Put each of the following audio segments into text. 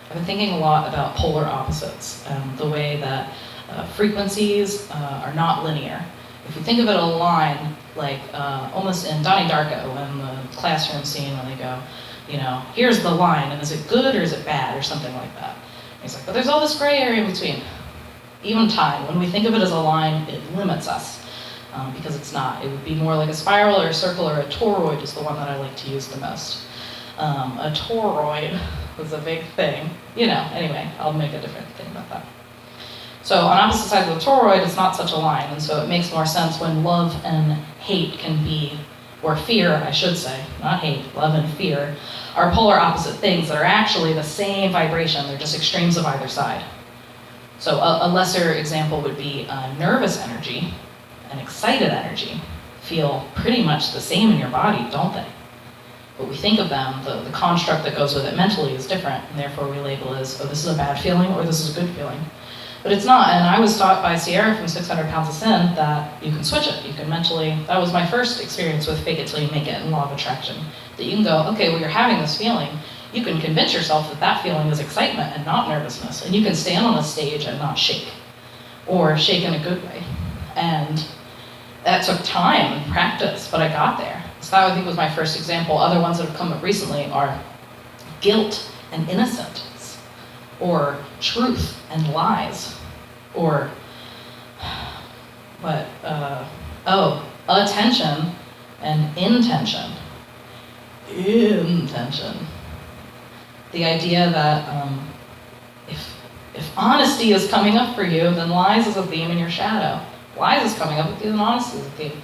I've been thinking a lot about polar opposites, the way that frequencies are not linear. If you think of it a line, like almost in Donnie Darko, in the classroom scene when they go, here's the line, and is it good or is it bad, or something like that. And he's like, but there's all this gray area in between. Even time, when we think of it as a line, it limits us, because it's not. It would be more like a spiral or a circle, or a toroid is the one that I like to use the most. A toroid was a big thing. Anyway, I'll make a different thing about that. So on opposite sides of the toroid, it's not such a line, and so it makes more sense when love and hate can be, or fear, I should say, not hate, love and fear, are polar opposite things that are actually the same vibration. They're just extremes of either side. So a lesser example would be nervous energy and excited energy feel pretty much the same in your body, don't they? But we think of them, the construct that goes with it mentally is different, and therefore we label as, oh, this is a bad feeling, or this is a good feeling. But it's not, and I was taught by Sierra from 600 Pounds of Sin that you can switch it. You can mentally, that was my first experience with fake it till you make it and law of attraction. That you can go, okay, well, you're having this feeling. You can convince yourself that that feeling is excitement and not nervousness. And you can stand on a stage and not shake, or shake in a good way. And that took time and practice, but I got there. So that I think was my first example. Other ones that have come up recently are guilt and innocence, or truth and lies, or attention and intention. Intention. The idea that if honesty is coming up for you, then lies is a theme in your shadow. Lies is coming up with you, then honesty is a theme.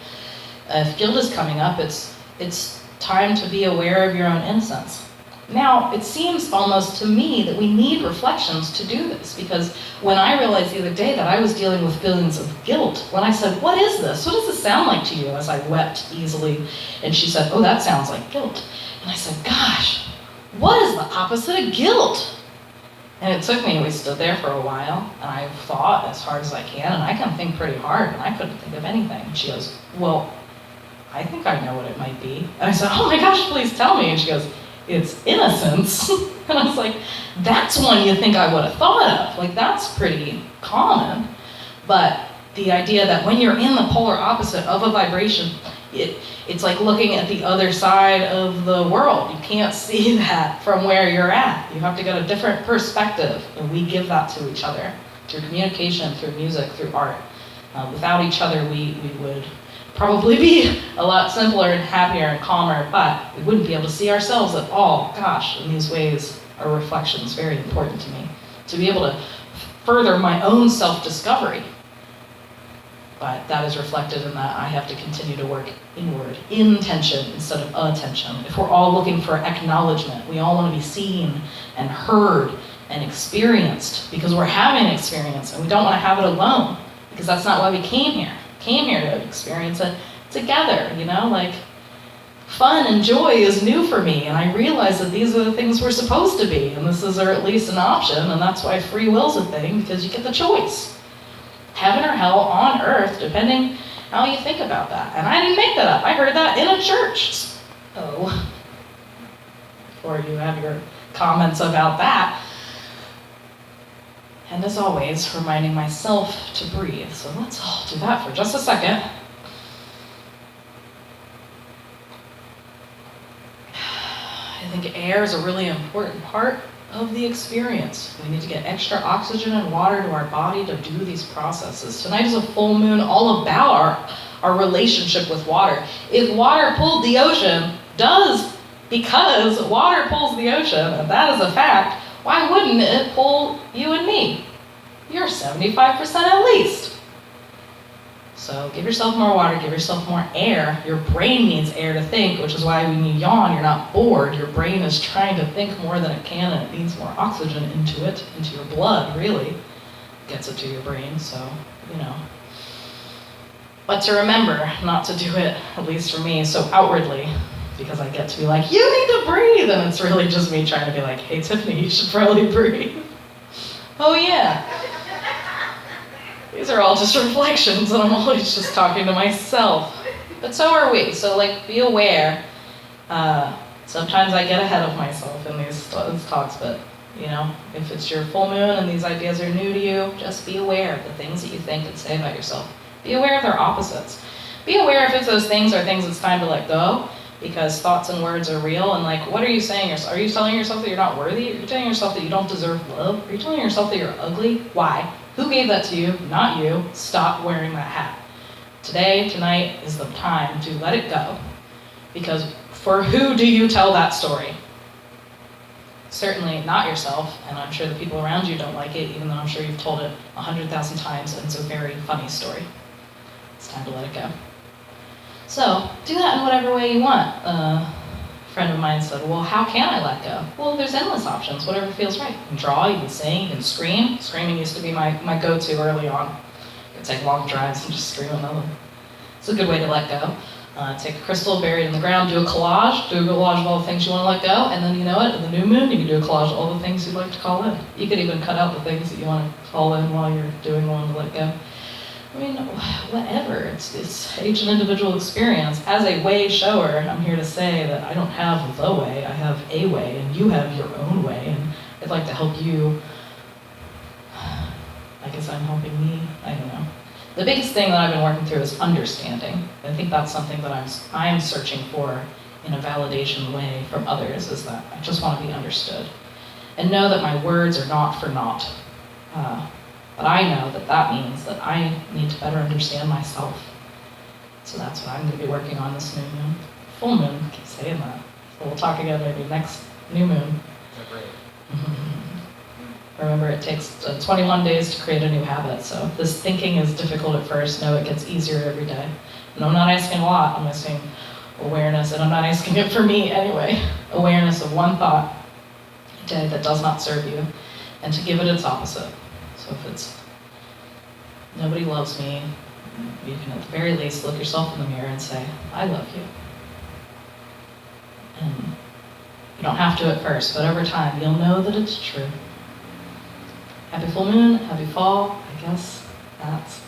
If guilt is coming up, it's time to be aware of your own innocence. Now, it seems almost to me that we need reflections to do this, because when I realized the other day that I was dealing with feelings of guilt, when I said, what is this? What does this sound like to you? As I wept easily, and she said, oh, that sounds like guilt. And I said, gosh, what is the opposite of guilt? And it took me, we stood there for a while, and I thought as hard as I can, and I can think pretty hard, and I couldn't think of anything. And she goes, well, I think I know what it might be. And I said, oh my gosh, please tell me. And she goes, it's innocence. And I was like, that's one you think I would have thought of. Like, that's pretty common. But the idea that when you're in the polar opposite of a vibration, it's like looking at the other side of the world. You can't see that from where you're at. You have to get a different perspective, and we give that to each other through communication, through music, through art. Without each other, we would probably be a lot simpler and happier and calmer, but we wouldn't be able to see ourselves at all. Gosh, in these ways, our reflection is very important to me. To be able to further my own self-discovery. But that is reflected in that I have to continue to work inward, intention instead of attention. If we're all looking for acknowledgement, we all want to be seen and heard and experienced, because we're having an experience and we don't want to have it alone, because that's not why we came here. Came here to experience it together, like fun and joy is new for me, and I realize that these are the things we're supposed to be, and this is at least an option, and that's why free will's a thing, because you get the choice. Heaven or hell on earth, depending how you think about that. And I didn't make that up. I heard that in a church. So, before you have your comments about that. And as always, reminding myself to breathe. So let's all do that for just a second. I think air is a really important part of the experience. We need to get extra oxygen and water to our body to do these processes. Tonight is a full moon all about our relationship with water. If water pulled the ocean, because water pulls the ocean, and that is a fact, why wouldn't it pull you and me? You're 75% at least. So give yourself more water, give yourself more air. Your brain needs air to think, which is why when you yawn, you're not bored. Your brain is trying to think more than it can, and it needs more oxygen into your blood, really. Gets it to your brain, so, But to remember not to do it, at least for me, so outwardly, because I get to be like, you need to breathe, and it's really just me trying to be like, hey, Tiffany, you should probably breathe. Oh, yeah. These are all just reflections, and I'm always just talking to myself. But so are we, so be aware. Sometimes I get ahead of myself in these talks, but You know, if it's your full moon and these ideas are new to you, just be aware of the things that you think and say about yourself. Be aware of their opposites. Be aware if those things are things it's time to let go, because thoughts and words are real. And like, what are you saying? Are you telling yourself that you're not worthy? Are you telling yourself that you don't deserve love? Are you telling yourself that you're ugly? Why? Who gave that to you? Not you. Stop wearing that hat. Today, tonight is the time to let it go. Because for who do you tell that story? Certainly not yourself, and I'm sure the people around you don't like it, even though I'm sure you've told it 100,000 times, and it's a very funny story. It's time to let it go. So, do that in whatever way you want. A friend of mine said, well, how can I let go? Well, there's endless options, whatever feels right. You can draw, you can sing, you can scream. Screaming used to be my go-to early on. I could take long drives and just scream at them. It's a good way to let go. Take a crystal, bury it in the ground, do a collage of all the things you want to let go, and then you know it, in the new moon, you can do a collage of all the things you'd like to call in. You could even cut out the things that you want to call in while you're doing one to let go. I mean, whatever, it's each an individual experience. As a way shower, I'm here to say that I don't have the way, I have a way, and you have your own way, and I'd like to help you. I guess I'm helping me, I don't know. The biggest thing that I've been working through is understanding. I think that's something that I'm searching for in a validation way from others, is that I just want to be understood. And know that my words are not for naught. But I know that that means that I need to better understand myself. So that's what I'm going to be working on this new moon. Full moon, I keep saying that. So we'll talk again maybe next new moon. Great. Remember, it takes 21 days to create a new habit, so if this thinking is difficult at first, know it gets easier every day. And I'm not asking a lot, I'm asking awareness, and I'm not asking it for me anyway. Awareness of one thought a day that does not serve you, and to give it its opposite. So if it's, nobody loves me, you can at the very least look yourself in the mirror and say, I love you. And you don't have to at first, but over time, you'll know that it's true. Happy full moon, happy fall. I guess that's